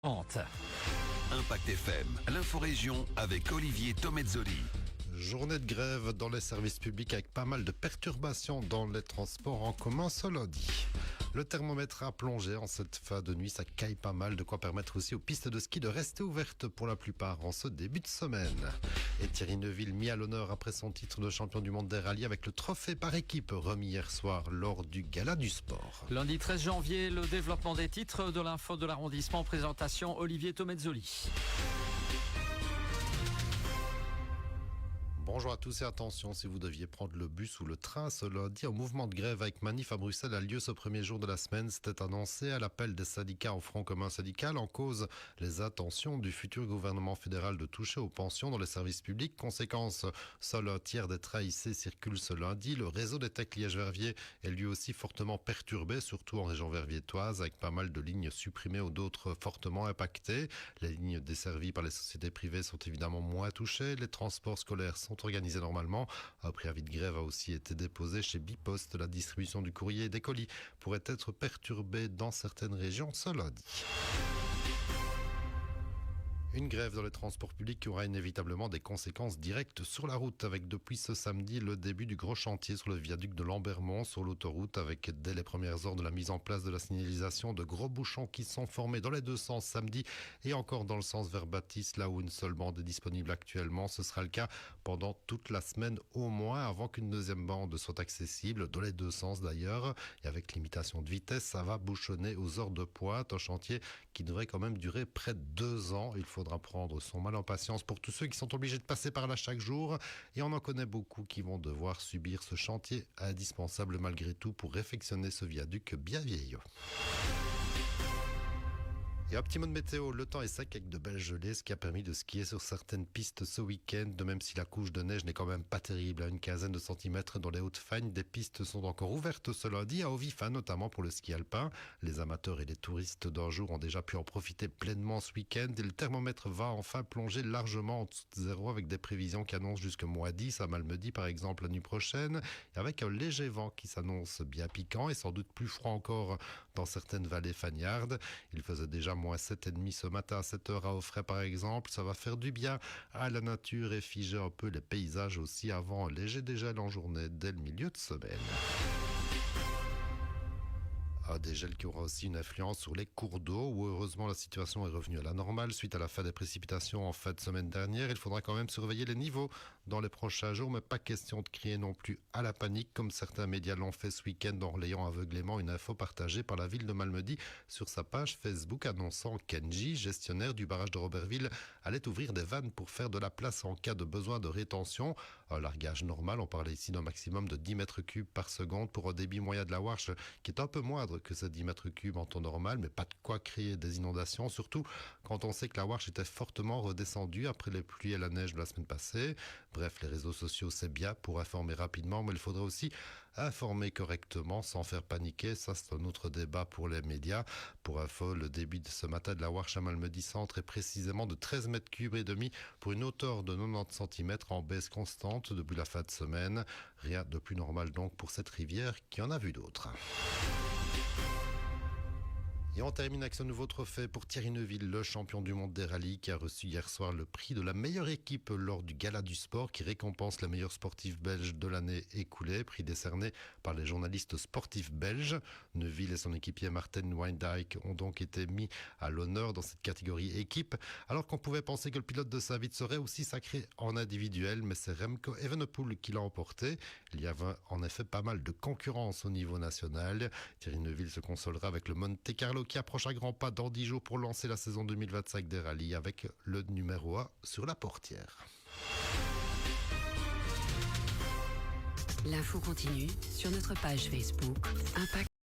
Nantes. Impact FM, l'info-région avec Olivier Tomezzoli. Journée de grève dans les services publics avec pas mal de perturbations dans les transports en commun ce lundi. Le thermomètre a plongé en cette fin de nuit, ça caille pas mal, de quoi permettre aussi aux pistes de ski de rester ouvertes pour la plupart en ce début de semaine. Et Thierry Neuville mis à l'honneur après son titre de champion du monde des rallyes avec le trophée par équipe remis hier soir lors du Gala du Sport. Lundi 13 janvier, le développement des titres de l'info de l'arrondissement. Présentation Olivier Tomezzoli. Bonjour à tous et attention, si vous deviez prendre le bus ou le train ce lundi, un mouvement de grève avec manif à Bruxelles a lieu ce premier jour de la semaine. C'était annoncé à l'appel des syndicats au Front commun syndical, en cause les intentions du futur gouvernement fédéral de toucher aux pensions dans les services publics. Conséquence, seul un tiers des trains IC circulent ce lundi. Le réseau des Tech Liège-Verviers est lui aussi fortement perturbé, surtout en région verviétoise, avec pas mal de lignes supprimées ou d'autres fortement impactées. Les lignes desservies par les sociétés privées sont évidemment moins touchées. Les transports scolaires sont organisés normalement. Un préavis de grève a aussi été déposé chez Bipost. La distribution du courrier et des colis pourrait être perturbée dans certaines régions ce lundi. Une grève dans les transports publics qui aura inévitablement des conséquences directes sur la route, avec depuis ce samedi le début du gros chantier sur le viaduc de Lambermont sur l'autoroute, avec dès les premières heures de la mise en place de la signalisation de gros bouchons qui sont formés dans les deux sens samedi et encore dans le sens vers Baptiste, là où une seule bande est disponible actuellement. Ce sera le cas pendant toute la semaine au moins, avant qu'une deuxième bande soit accessible, dans les deux sens d'ailleurs, et avec limitation de vitesse. Ça va bouchonner aux heures de pointe, un chantier qui devrait quand même durer près de 2 ans. Il faudra prendre son mal en patience pour tous ceux qui sont obligés de passer par là chaque jour, et on en connaît beaucoup qui vont devoir subir ce chantier indispensable malgré tout pour réfectionner ce viaduc bien vieillot. Et un petit mot de météo, le temps est sec avec de belles gelées, ce qui a permis de skier sur certaines pistes ce week-end, de même si la couche de neige n'est quand même pas terrible, à une quinzaine de centimètres dans les Hautes-Fagnes. Des pistes sont encore ouvertes ce lundi, à Ovifan notamment pour le ski alpin. Les amateurs et les touristes d'un jour ont déjà pu en profiter pleinement ce week-end, et le thermomètre va enfin plonger largement en dessous de zéro, avec des prévisions qui annoncent jusqu'à -10 à Malmedy par exemple la nuit prochaine, et avec un léger vent qui s'annonce bien piquant et sans doute plus froid encore dans certaines vallées fagnardes. Il faisait déjà -7,5 ce matin à 7h à Offray par exemple. Ça va faire du bien à la nature et figer un peu les paysages aussi avant un léger dégel en journée dès le milieu de semaine. Des gels qui aura aussi une influence sur les cours d'eau, où heureusement la situation est revenue à la normale suite à la fin des précipitations en fin de semaine dernière. Il faudra quand même surveiller les niveaux dans les prochains jours, mais pas question de crier non plus à la panique, comme certains médias l'ont fait ce week-end en relayant aveuglément une info partagée par la ville de Malmedy sur sa page Facebook, annonçant qu'Engie, gestionnaire du barrage de Robertville, allait ouvrir des vannes pour faire de la place en cas de besoin de rétention. Un largage normal, on parlait ici d'un maximum de 10 mètres cubes par seconde pour un débit moyen de la Warche qui est un peu moindre que ces 10 mètres cubes en temps normal, mais pas de quoi créer des inondations, surtout quand on sait que la Warche était fortement redescendue après les pluies et la neige de la semaine passée. Bref, les réseaux sociaux, c'est bien pour informer rapidement, mais il faudrait aussi informer correctement sans faire paniquer. Ça, c'est un autre débat pour les médias. Pour info, le débit de ce matin de la Warche à Malmedy Centre est précisément de 13 mètres cubes et demi pour une hauteur de 90 cm en baisse constante depuis la fin de semaine. Rien de plus normal donc pour cette rivière qui en a vu d'autres. Et on termine avec ce nouveau trophée pour Thierry Neuville, le champion du monde des rallyes, qui a reçu hier soir le prix de la meilleure équipe lors du Gala du Sport, qui récompense les meilleurs sportifs belges de l'année écoulée, prix décerné par les journalistes sportifs belges. Neuville et son équipier Martin Wijndijk ont donc été mis à l'honneur dans cette catégorie équipe, alors qu'on pouvait penser que le pilote de Sainvite serait aussi sacré en individuel, mais c'est Remco Evenepoel qui l'a emporté. Il y avait en effet pas mal de concurrence au niveau national. Thierry Neuville se consolera avec le Monte Carlo qui approche à grands pas dans 10 jours pour lancer la saison 2025 des rallyes, avec le numéro 1 sur la portière. L'info continue sur notre page Facebook Impact.